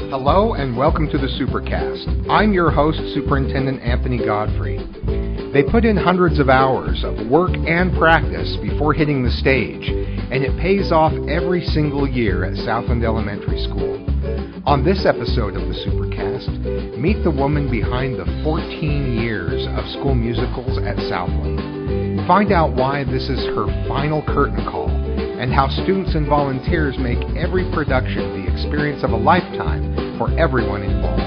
Hello and welcome to the Supercast. I'm your host, Superintendent Anthony Godfrey. They put in hundreds of hours of work and practice before hitting the stage, and it pays off every single year at Southland Elementary School. On this episode of the Supercast, meet the woman behind the 14 years of school musicals at Southland. Find out why this is her final curtain call, and how students and volunteers make every production the experience of a lifetime for everyone involved.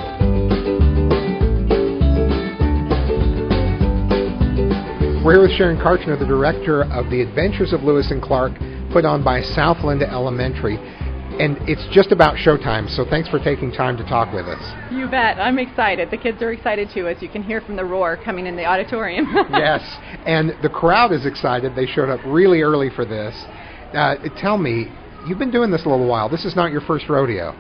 We're here with Sharon Karchner, the director of The Adventures of Lewis and Clark, put on by Southland Elementary. And it's just about showtime, so thanks for taking time to talk with us. You bet. I'm excited. The kids are excited too, as you can hear from the roar coming in the auditorium. Yes, and the crowd is excited. They showed up really early for this. Tell me, you've been doing this a little while. This is not your first rodeo.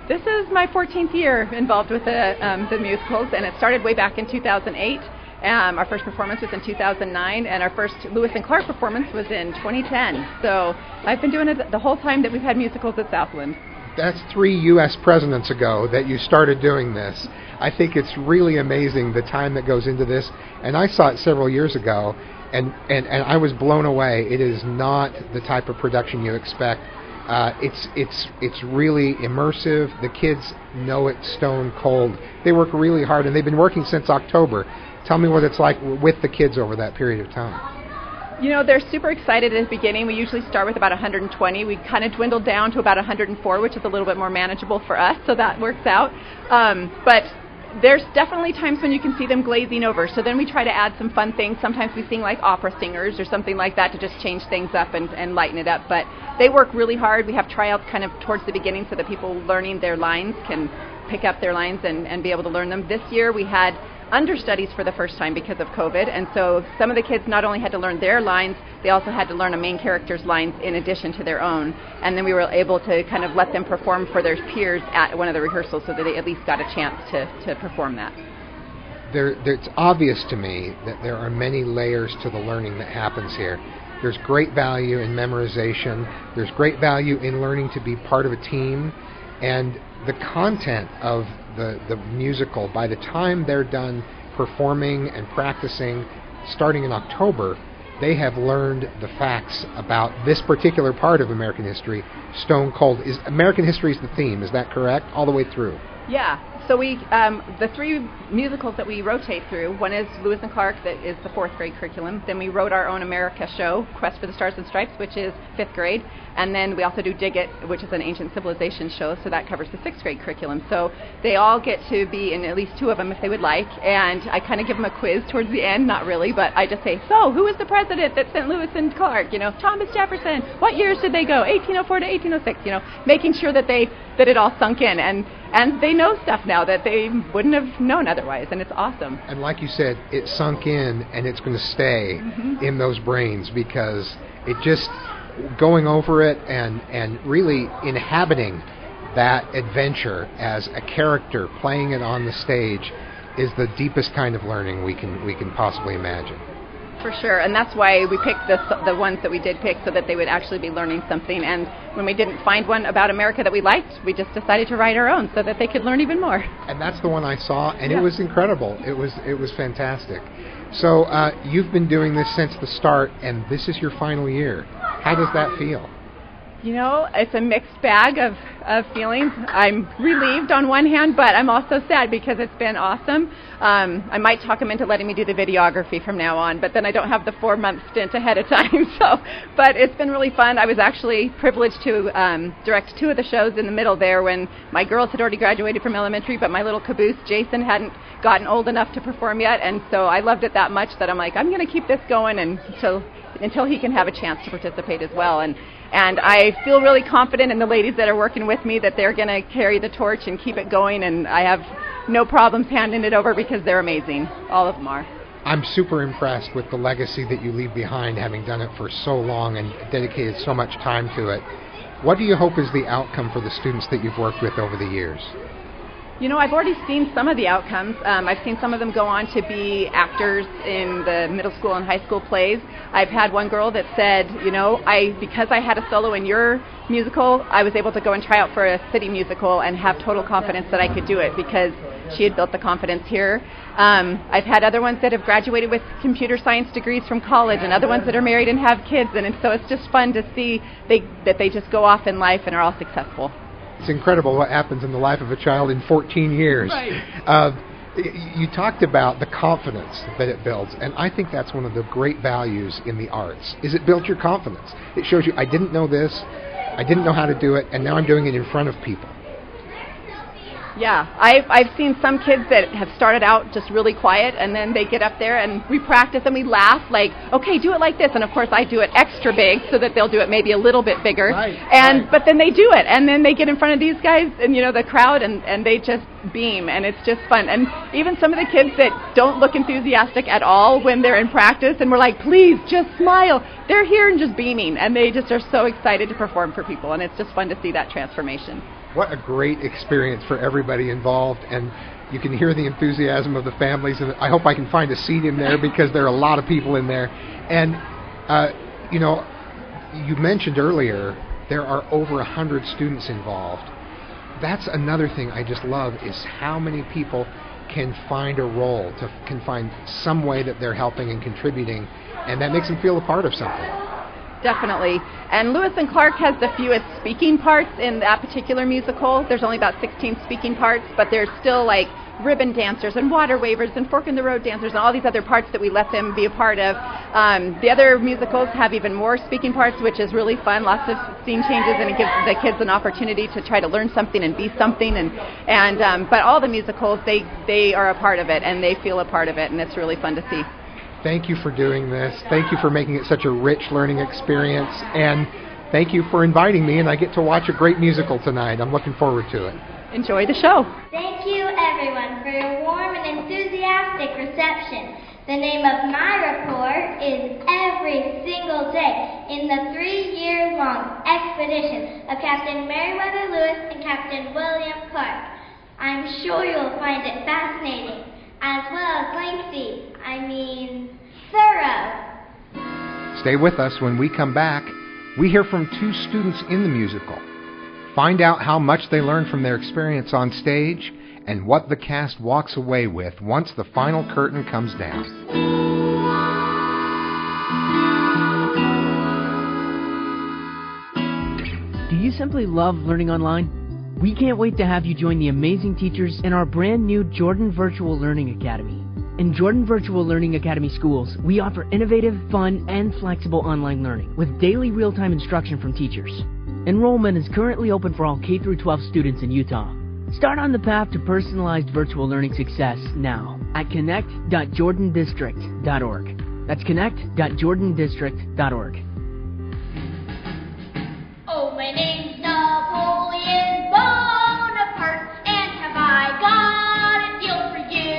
This is my 14th year involved with the musicals, and it started way back in 2008. Our first performance was in 2009, and our first Lewis and Clark performance was in 2010. So I've been doing it the whole time that we've had musicals at Southland. That's 3 U.S. presidents ago that you started doing this. I think it's really amazing the time that goes into this, and I saw it several years ago, and I was blown away. It is not the type of production you expect. It's really immersive. The kids know it stone cold. They work really hard, and they've been working since October. Tell me what it's like with the kids over that period of time. You know, they're super excited at the beginning. We usually start with about 120. We kind of dwindled down to about 104, which is a little bit more manageable for us, so that works out. But there's definitely times when you can see them glazing over. So then we try to add some fun things. Sometimes we sing like opera singers or something like that to just change things up and lighten it up. But they work really hard. We have tryouts kind of towards the beginning so that people learning their lines can pick up their lines and be able to learn them. This year we had understudies for the first time because of COVID, and so some of the kids not only had to learn their lines, they also had to learn a main character's lines in addition to their own, and then we were able to kind of let them perform for their peers at one of the rehearsals so that they at least got a chance to perform that. It's obvious to me that there are many layers to the learning that happens here. There's great value in memorization, there's great value in learning to be part of a team, and the content of the musical, by the time they're done performing and practicing, starting in October, they have learned the facts about this particular part of American history, stone cold. American history is the theme, is that correct? All the way through? Yeah. So we, the 3 musicals that we rotate through, one is Lewis and Clark, that is the 4th grade curriculum. Then we wrote our own America show, Quest for the Stars and Stripes, which is 5th grade. And then we also do Dig It, which is an ancient civilization show, so that covers the 6th grade curriculum. So they all get to be in at least 2 of them if they would like. And I kind of give them a quiz towards the end, not really, but I just say, so who was the president that sent Lewis and Clark? You know, Thomas Jefferson. What years did they go? 1804 to 1806. You know, making sure that it all sunk in. And they know stuff now that they wouldn't have known otherwise, and it's awesome. And like you said, it sunk in, and it's going to stay in those brains, because it just, going over it and really inhabiting that adventure as a character, playing it on the stage, is the deepest kind of learning we can possibly imagine. For sure, and that's why we picked the ones that we did pick, so that they would actually be learning something. And when we didn't find one about America that we liked, we just decided to write our own so that they could learn even more. And that's the one I saw, and It was incredible. It was fantastic. So you've been doing this since the start, and this is your final year. How does that feel? You know, it's a mixed bag of feelings. I'm relieved on one hand, but I'm also sad because it's been awesome. I might talk him into letting me do the videography from now on, but then I don't have the 4-month stint ahead of time. But it's been really fun. I was actually privileged to direct 2 of the shows in the middle there when my girls had already graduated from elementary, but my little caboose, Jason, hadn't gotten old enough to perform yet. And so I loved it that much that I'm like, I'm going to keep this going until he can have a chance to participate as well. And I feel really confident in the ladies that are working with me that they're going to carry the torch and keep it going, and I have no problems handing it over because they're amazing. All of them are. I'm super impressed with the legacy that you leave behind, having done it for so long and dedicated so much time to it. What do you hope is the outcome for the students that you've worked with over the years? You know, I've already seen some of the outcomes. I've seen some of them go on to be actors in the middle school and high school plays. I've had one girl that said, you know, because I had a solo in your musical, I was able to go and try out for a city musical and have total confidence that I could do it because she had built the confidence here. I've had other ones that have graduated with computer science degrees from college and other ones that are married and have kids, and so it's just fun to see that they just go off in life and are all successful. It's incredible what happens in the life of a child in 14 years. Right. You talked about the confidence that it builds, and I think that's one of the great values in the arts, is it builds your confidence. It shows you, I didn't know this, I didn't know how to do it, and now I'm doing it in front of people. Yeah, I've seen some kids that have started out just really quiet, and then they get up there and we practice and we laugh like, okay, do it like this. And of course I do it extra big so that they'll do it maybe a little bit bigger. Right. But then they do it, and then they get in front of these guys and, you know, the crowd, and they just beam, and it's just fun. And even some of the kids that don't look enthusiastic at all when they're in practice, and we're like, please, just smile. They're here and just beaming, and they just are so excited to perform for people, and it's just fun to see that transformation. What a great experience for everybody involved, and you can hear the enthusiasm of the families, and I hope I can find a seat in there because there are a lot of people in there. And, you know, you mentioned earlier there are over 100 students involved. That's another thing I just love, is how many people can find a role, can find some way that they're helping and contributing, and that makes them feel a part of something. Definitely. And Lewis and Clark has the fewest speaking parts in that particular musical. There's only about 16 speaking parts, but there's still like ribbon dancers and water wavers and fork in the road dancers and all these other parts that we let them be a part of. The other musicals have even more speaking parts, which is really fun. Lots of scene changes, and it gives the kids an opportunity to try to learn something and be something. But all the musicals, they are a part of it, and they feel a part of it, and it's really fun to see. Thank you for doing this. Thank you for making it such a rich learning experience. And thank you for inviting me, and I get to watch a great musical tonight. I'm looking forward to it. Enjoy the show. Thank you, everyone, for your warm and enthusiastic reception. The name of my report is Every Single Day in the 3-year-long expedition of Captain Meriwether Lewis and Captain William Clark. I'm sure you'll find it fascinating, as well as lengthy. Thorough. Stay with us. When we come back, we hear from 2 students in the musical. Find out how much they learned from their experience on stage and what the cast walks away with once the final curtain comes down. Do you simply love learning online? We can't wait to have you join the amazing teachers in our brand new Jordan Virtual Learning Academy. In Jordan Virtual Learning Academy schools, we offer innovative, fun, and flexible online learning with daily real-time instruction from teachers. Enrollment is currently open for all K-12 students in Utah. Start on the path to personalized virtual learning success now at connect.jordandistrict.org. That's connect.jordandistrict.org. Oh, my name's Napoleon Bonaparte, and have I got a deal for you?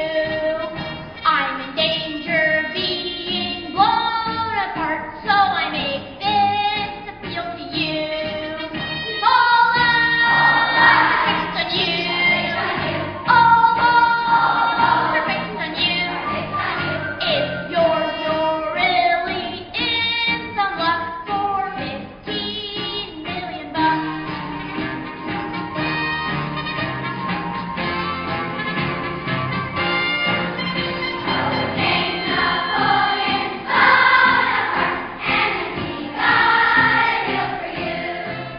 I'm in danger of being blown apart, so I make this appeal to you. All out, perfect on you. All perfect on you. If you're really in some luck for 15 million bucks.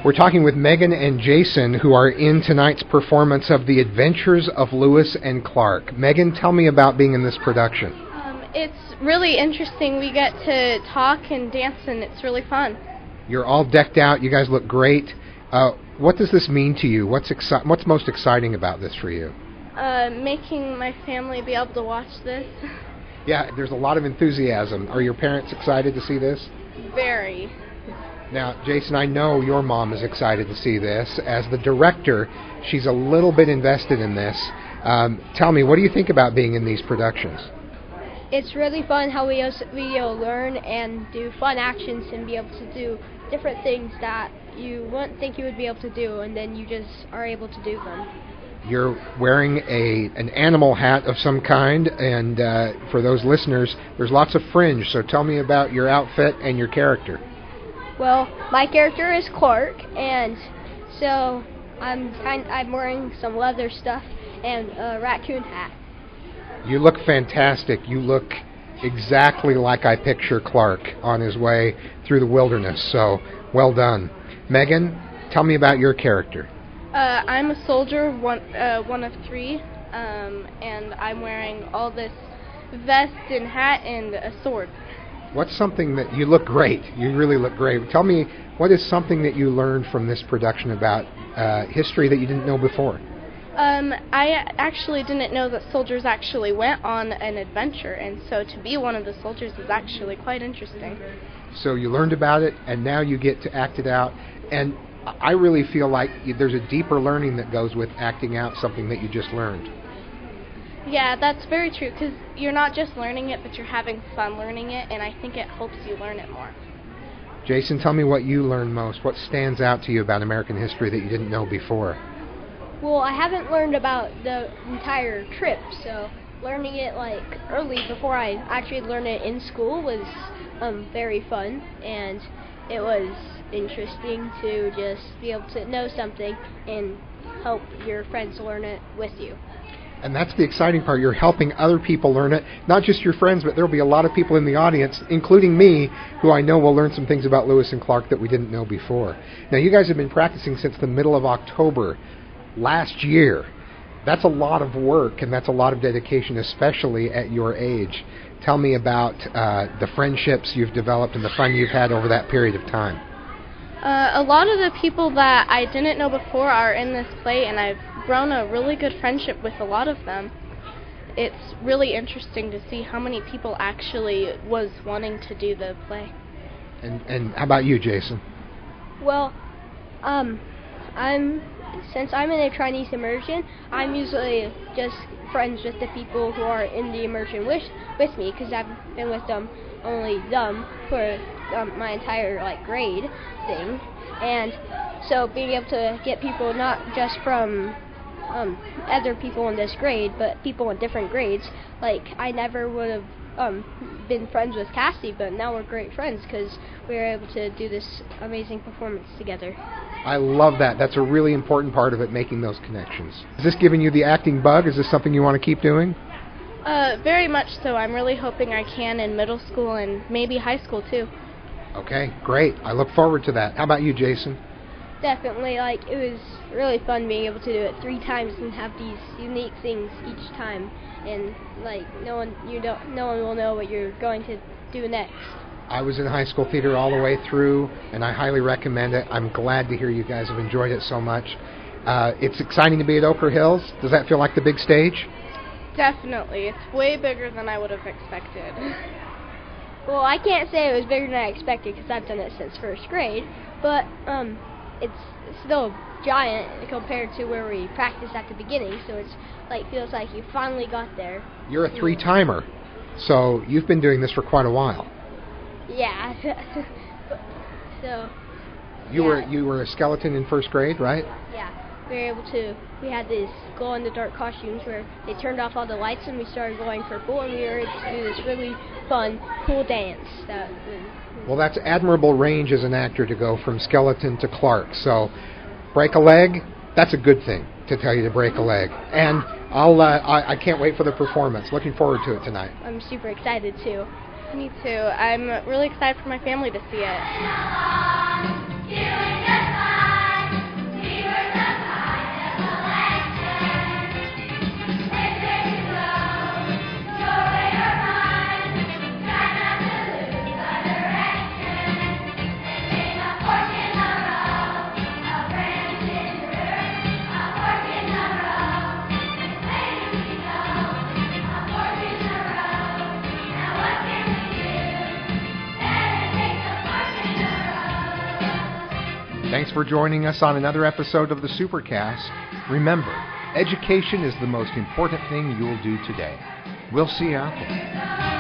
We're talking with Megan and Jason, who are in tonight's performance of The Adventures of Lewis and Clark. Megan, tell me about being in this production. It's really interesting. We get to talk and dance, and it's really fun. You're all decked out. You guys look great. What does this mean to you? What's most exciting about this for you? Making my family be able to watch this. Yeah, there's a lot of enthusiasm. Are your parents excited to see this? Very. Now, Jason, I know your mom is excited to see this. As the director, she's a little bit invested in this. Tell me, what do you think about being in these productions? It's really fun how we learn and do fun actions and be able to do different things that you wouldn't think you would be able to do, and then you just are able to do them. You're wearing an animal hat of some kind, and for those listeners, there's lots of fringe, so tell me about your outfit and your character. Well, my character is Clark, and so I'm wearing some leather stuff and a raccoon hat. You look fantastic. You look exactly like I picture Clark on his way through the wilderness, so well done. Megan, tell me about your character. I'm a soldier, one of 3, and I'm wearing all this vest and hat and a sword. What's something that you look great? You really look great. Tell me, what is something that you learned from this production about history that you didn't know before? I actually didn't know that soldiers actually went on an adventure, and so to be one of the soldiers is actually quite interesting. So you learned about it, and now you get to act it out, and I really feel like there's a deeper learning that goes with acting out something that you just learned. Yeah, that's very true, because you're not just learning it, but you're having fun learning it, and I think it helps you learn it more. Jason, tell me what you learned most. What stands out to you about American history that you didn't know before? Well, I haven't learned about the entire trip, so learning it early before I actually learned it in school was very fun, and it was interesting to just be able to know something and help your friends learn it with you. And that's the exciting part. You're helping other people learn it, not just your friends, but there'll be a lot of people in the audience, including me, who I know will learn some things about Lewis and Clark that we didn't know before. Now, you guys have been practicing since the middle of October last year. That's a lot of work, and that's a lot of dedication, especially at your age. Tell me about the friendships you've developed and the fun you've had over that period of time. A lot of the people that I didn't know before are in this play, and I've grown a really good friendship with a lot of them. It's really interesting to see how many people actually was wanting to do the play. And how about you, Jason? Well, since I'm in a Chinese immersion, I'm usually just friends with the people who are in the immersion with me, because I've been with only them for my entire grade thing, and so being able to get people not just from other people in this grade, but people in different grades. I never would have been friends with Cassie, but now we're great friends because we were able to do this amazing performance together. I love that. That's a really important part of it, making those connections. Is this giving you the acting bug? Is this something you want to keep doing? Very much so. I'm really hoping I can in middle school and maybe high school too. Okay, great. I look forward to that. How about you, Jason? Definitely. It was really fun being able to do it 3 times and have these unique things each time, and no one will know what you're going to do next. I was in high school theater all the way through, and I highly recommend it. I'm glad to hear you guys have enjoyed it so much. It's exciting to be at Ochre Hills. Does that feel like the big stage? Definitely. It's way bigger than I would have expected. Well, I can't say it was bigger than I expected because I've done it since first grade, but it's still giant compared to where we practiced at the beginning, so it's feels like you finally got there. You're a 3-timer, so you've been doing this for quite a while. Yeah. So you were a skeleton in first grade, right? Yeah. We had these glow-in-the-dark costumes where they turned off all the lights and we started going for full, and we were able to do this really fun, cool dance. Well, that's admirable range as an actor to go from skeleton to Clark. So, break a leg, that's a good thing to tell you to break a leg. And I can't wait for the performance. Looking forward to it tonight. I'm super excited too. Me too. I'm really excited for my family to see it. Thanks for joining us on another episode of the Supercast. Remember, education is the most important thing you'll do today. We'll see you out there.